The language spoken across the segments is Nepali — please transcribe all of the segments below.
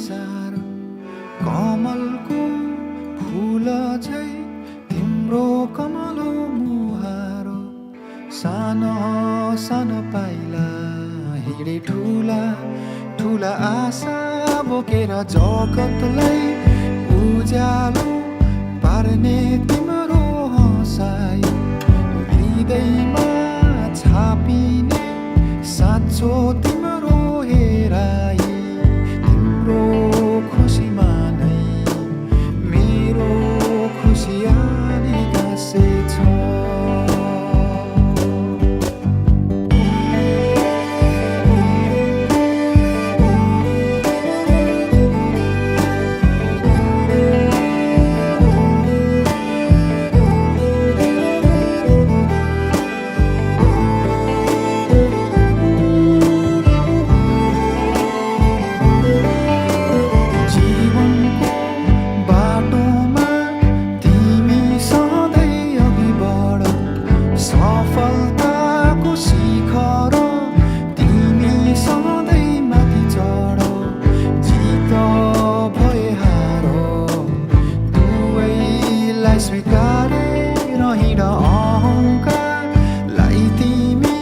संसार कमलको फूल झै तिम्रो कमलो मुहारो सानो सानो पाइला हिँडे ठुला ठुला आशा बोकेर जगतलाई उज्यालो पार्ने तिम्रो हँसाइ हृदयमा छापिने साँचो तिम्रो हेराइ तिम्रो खुसीमा नै मेरो खुसियाली गाँसेछ सफलताको शिखर तिमी सधैँ माथि चढ जित भए हार दुवैलाई स्वीकारेर हिँड अहङ्कारलाई तिमी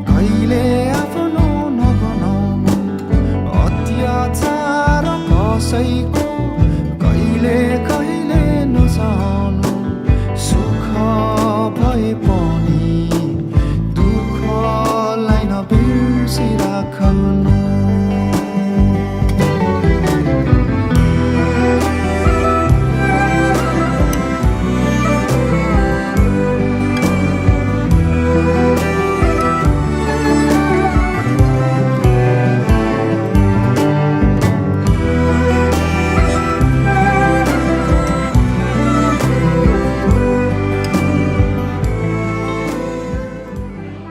कहिले आफ्नो नबनाउनु अत्याचार कसैको कहिले कहिले नसहनु सुख भए पनि दुःखलाई नबिर्सिराख्नु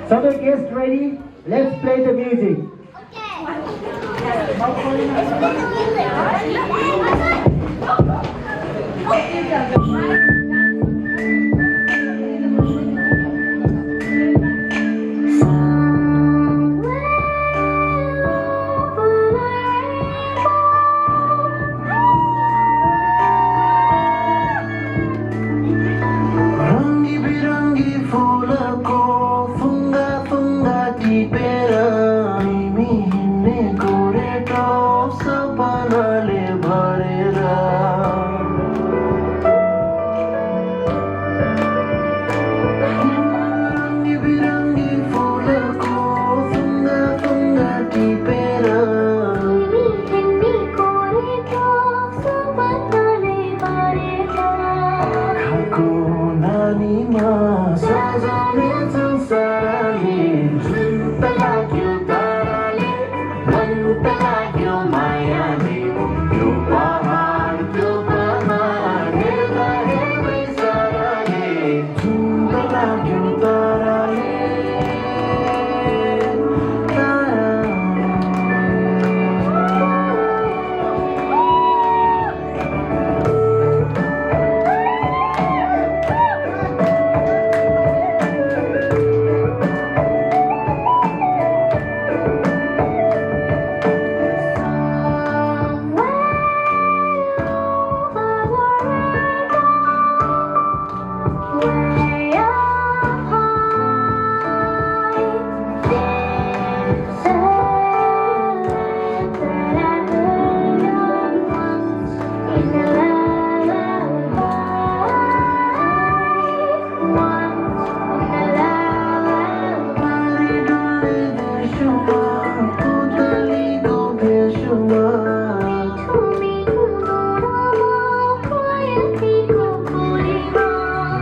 So the guests ready? Let's play the music. रंगी बिरंगी फूलको फुङ्गा फुङ्गा टिपेर तिमी हिँड्ने गोरेटो सपनाले भरेर रंगी बिरंगी फूलको फुङ्गा फुङ्गा टिपेर आँखाको नानीमा सजाउने संसारले जुन त लाग्यो ताराले मन त लाग्यो मायाले यो पहाड त्यो पहाड हेर्दा हेर्दै साराले जुन त लाग्यो ताराले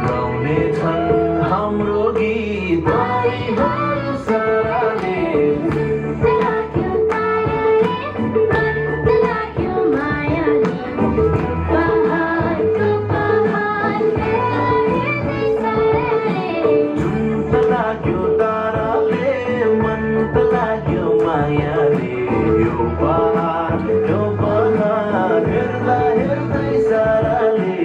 गाउने छन् हाम्रो गीत बारीहरू साराले जुन त लाग्यो ताराले मन त लाग्यो मायाले यो पहाड हेर्दा हेर्दै साराले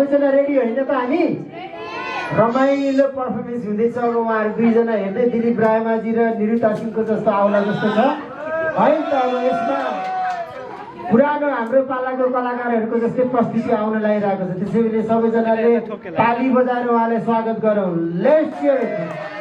सबैजना रेडी होइन त हामी रमाइलो पर्फर्मेन्स हुँदैछ अब उहाँहरू दुईजना हेर्दै दिलीप रायमाझी र निरुता सिंहको जस्तो आउला जस्तो छ है त अब यसमा पुरानो हाम्रो पालाको कलाकारहरूको जस्तै प्रस्तुति आउन लागिरहेको छ त्यसैले सबैजनाले ताली बजाएर उहाँलाई स्वागत गरौँ लेट्स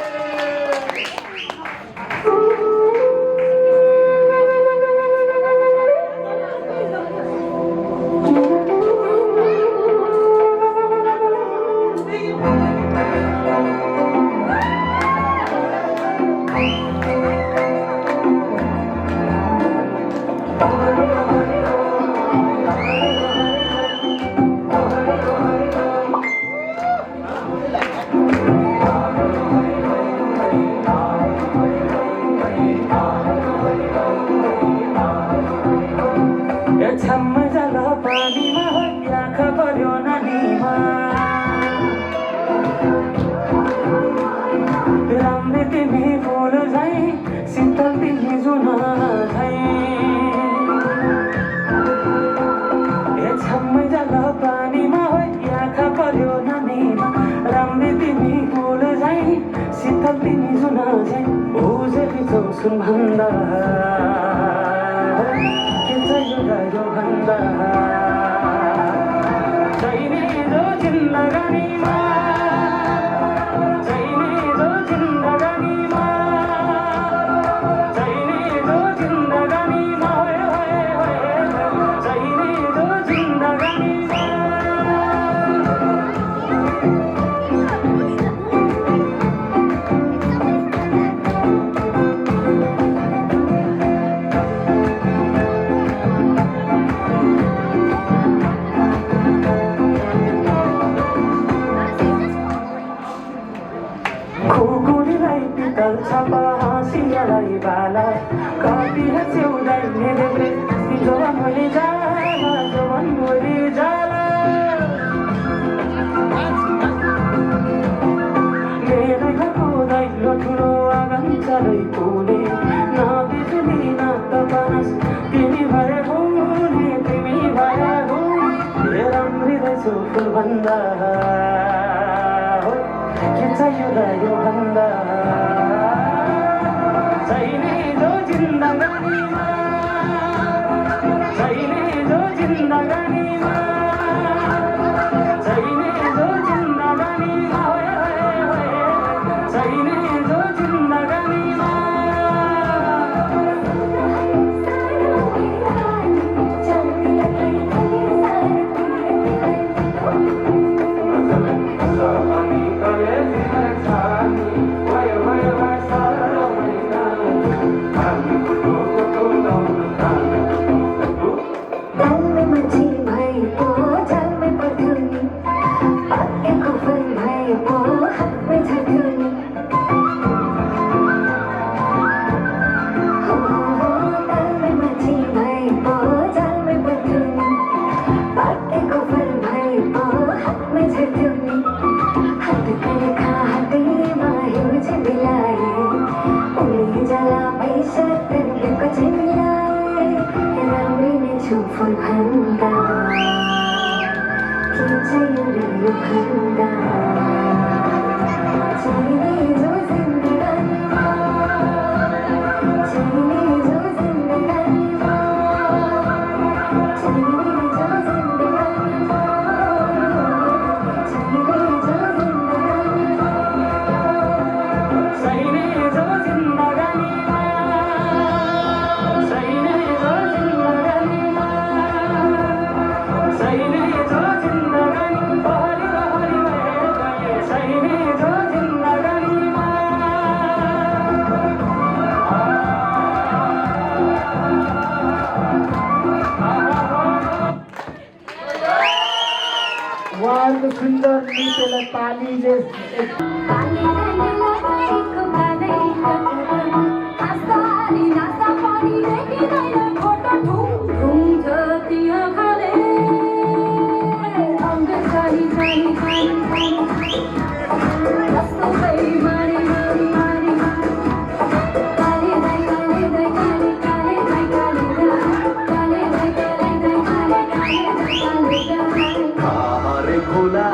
खोला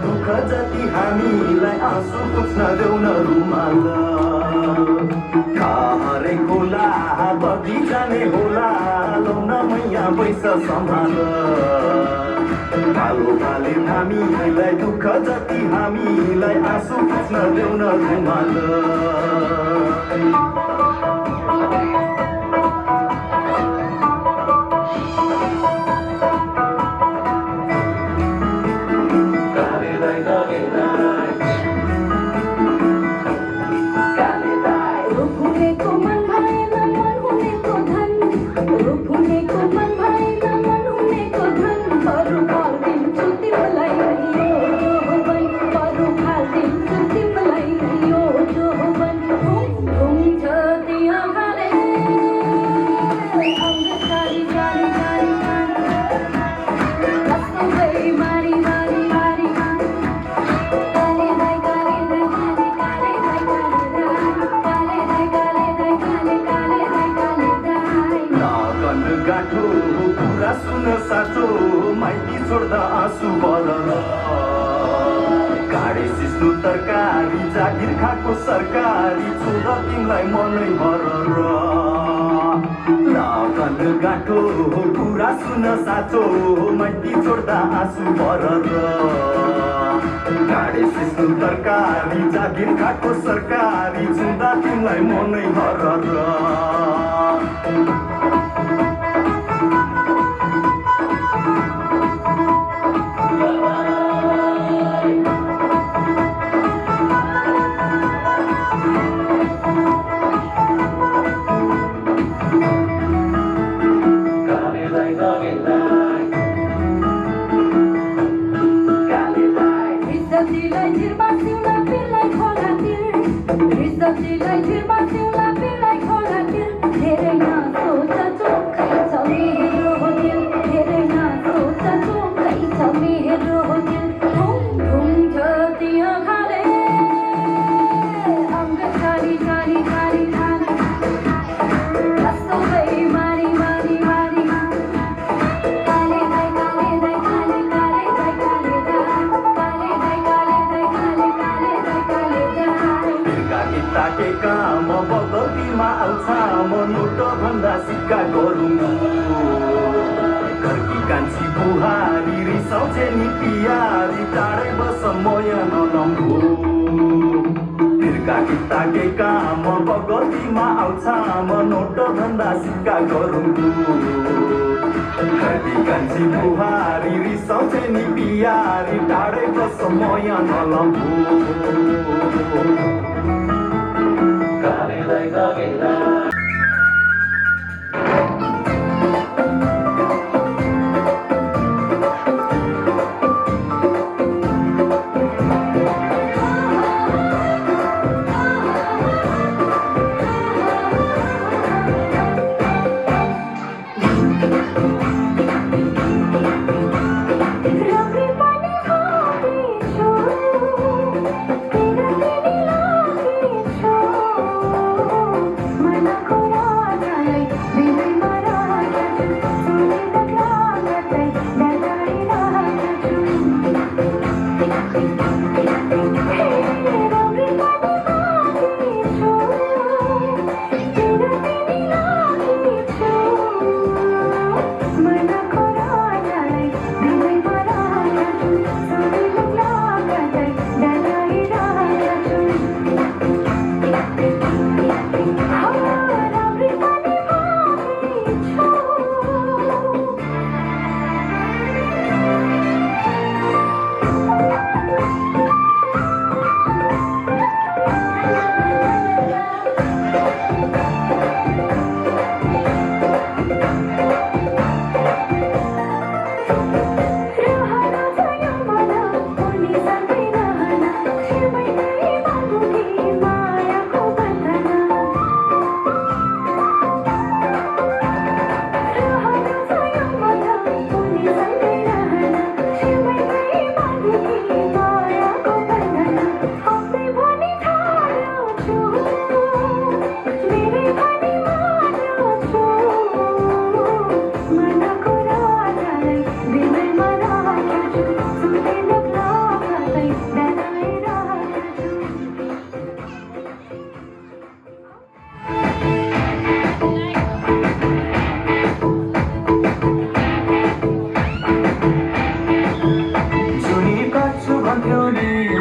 दुःख जति हामीलाई आँसु पुछ्न देऊ न रुमाल हरे खोला बगी जाने होला लौन मैया पैसा सम्हाल कालो काले हामीलाई दुःख जति हामीलाई आँसु पुछ्न देऊ न रुमाल छोड्दा आँसु बरर काडे सिस्नु तरकारी जागिर खाएको सरकारी छुँदा तिमीलाई मनै मरर लगन गाँठो कुरा सुन साँचो माइती छोड्दा आँसु बरर काडे सिस्नु तरकारी जागिर खाएको सरकारी छुँदा तिमीलाई मनै मरर सिक्का गरौँ घरकी कान्छी बुहारी रिसाउँछे नि पियारी टाढै बस मय नलम्बो तिर्का किताके काम बगतीमा आउँछ म नोट भन्दा सिक्का गरौँ घरकी कान्छी बुहारी रिसाउँछे नि पियारी टाढै बस मय नलम्बो कालेलाई गगेला Mana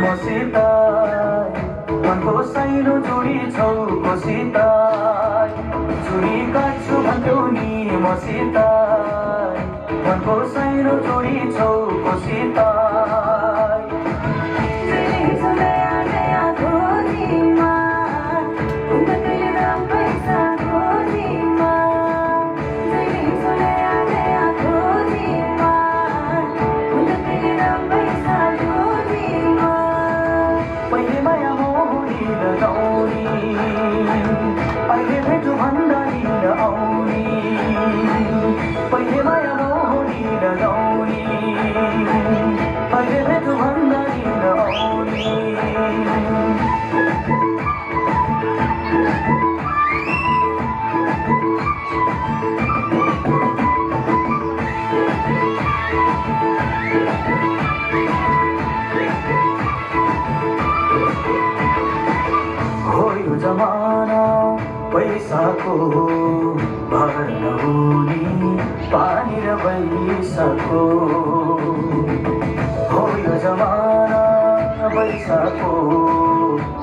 मसित मनको साइलो जोडी छौ कोसित चुरी काट्छु भन्थ्यौ नि मसित मनको साइलो जोडी छौ कोसित जमाना पैसाको भर नहुने पानी र पैसाको हो यो जमाना पैसाको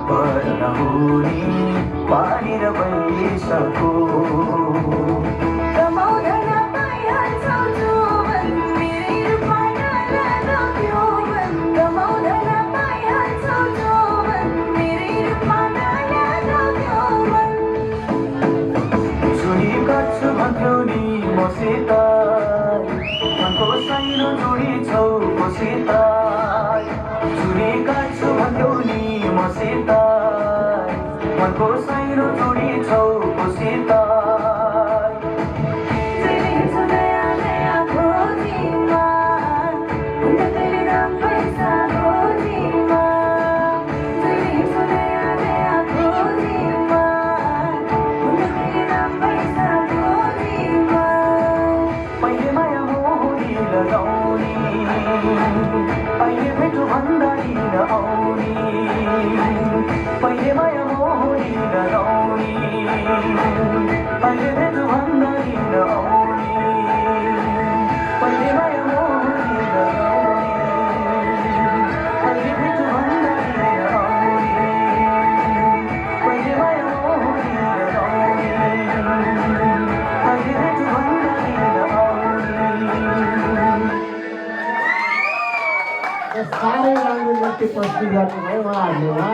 भर नहुने पानी र पैसाको मनको साइलो जोडी छौ कोसित चुरी काट्छु भन्थ्यौ नि मसित मनको साइलो जोडी छौ कोसित पहिले माया मोहनी लगाउने पहिले भेटु भन्दा हिँड आउने पहिले माया मोहनी लगाउने पहिले भेटु भन्दा हिँड आउने पहिले माया मोहनी लगाउने पहिले भेटु भन्दा हिँड आउने साह्रै राम्रो नृत्य प्रस्तुत गर्नुभयो उहाँहरूले।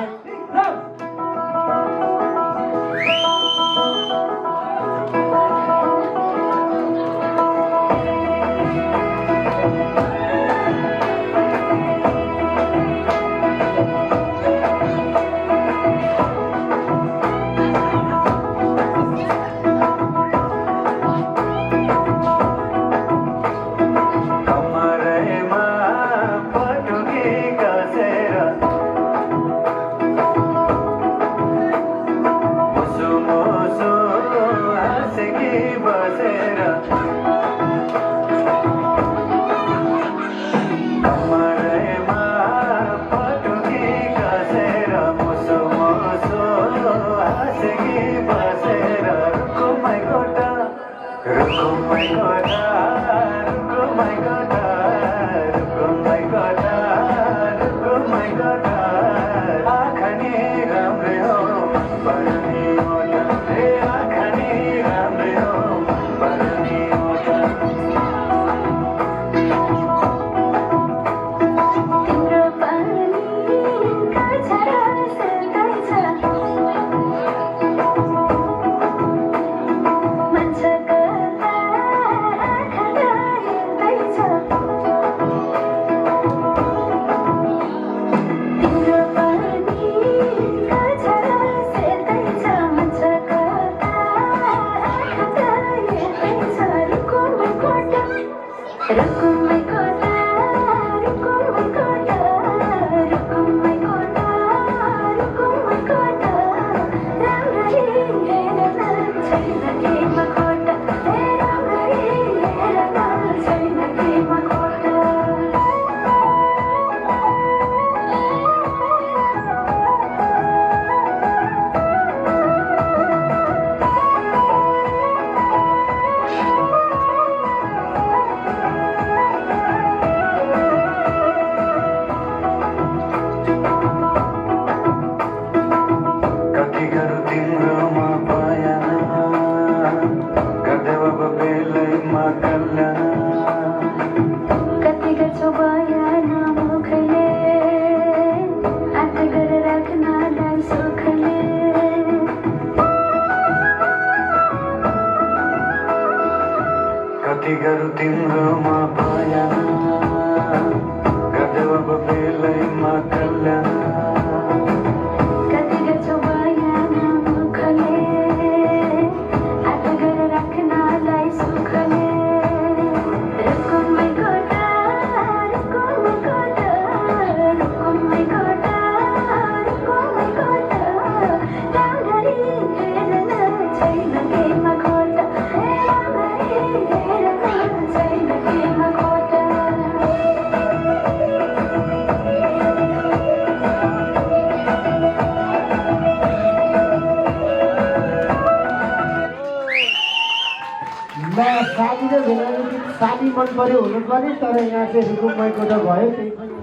मेरो भेलाले साली मन पर्यो हुनु पर्यो तर यहाँ चाहिँ रुकुमैको त भयो त्यही पनि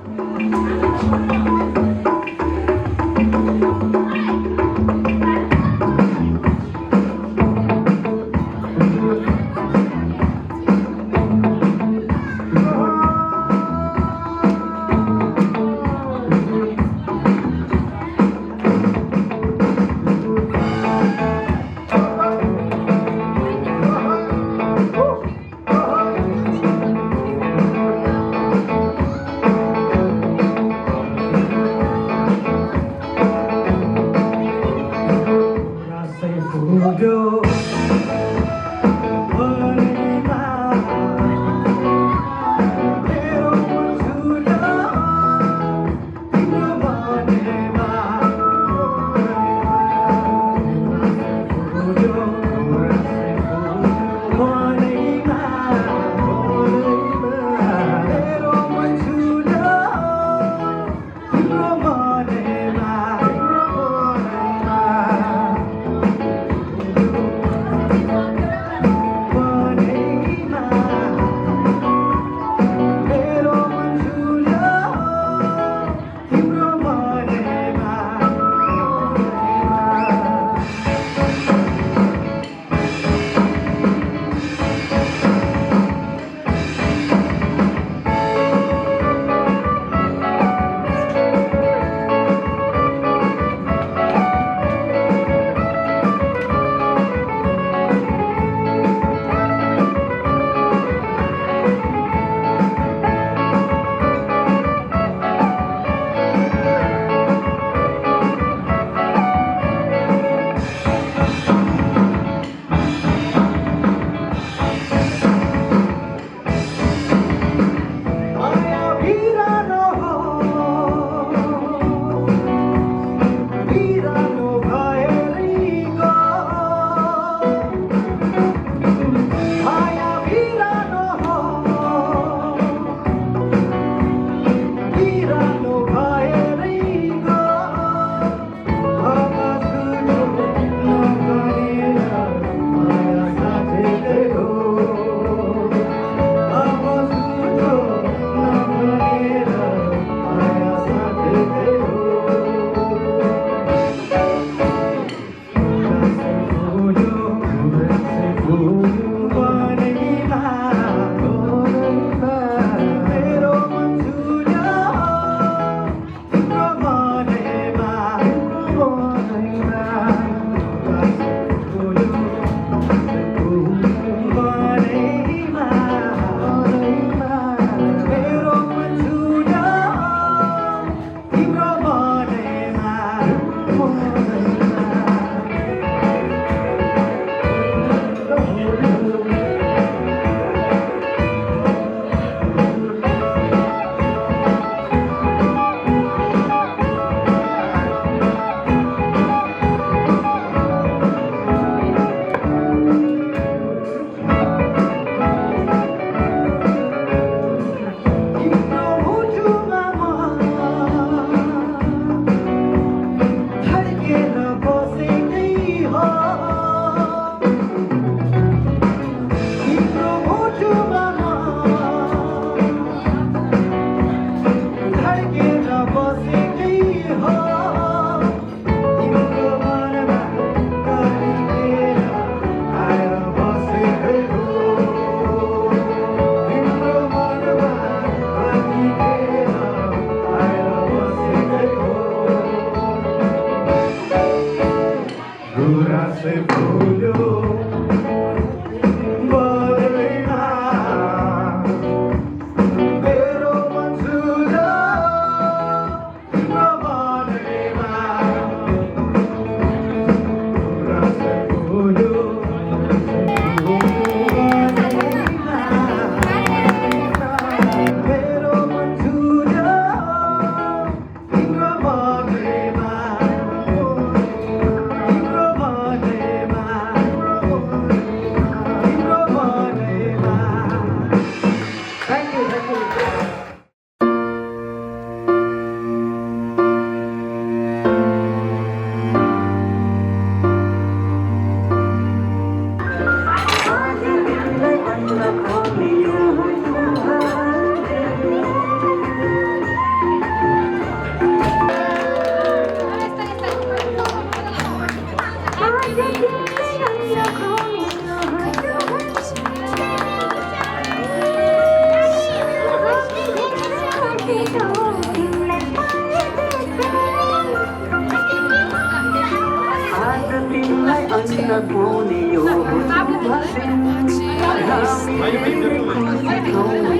अन्न पाउने यो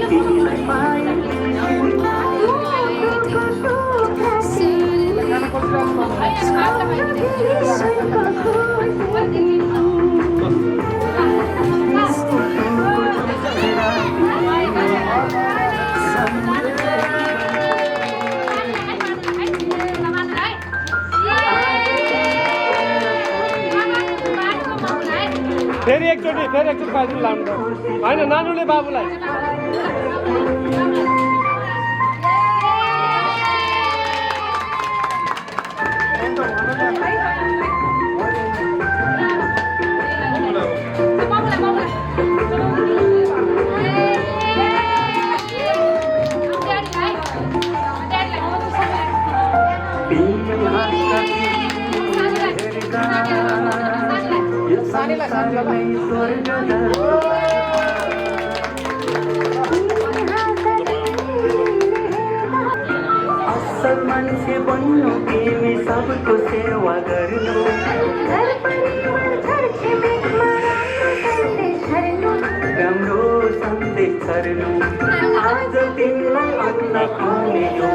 तिमीलाई पाए फेरि एकचोटि खाइदिनु लानु होइन नानुले बाबुलाई असल मान्छे बन्नु तिमी सबको सेवा गर्नु राम्रो सन्देश छर्नु आज तिमीलाई अन्न खुवाउने यो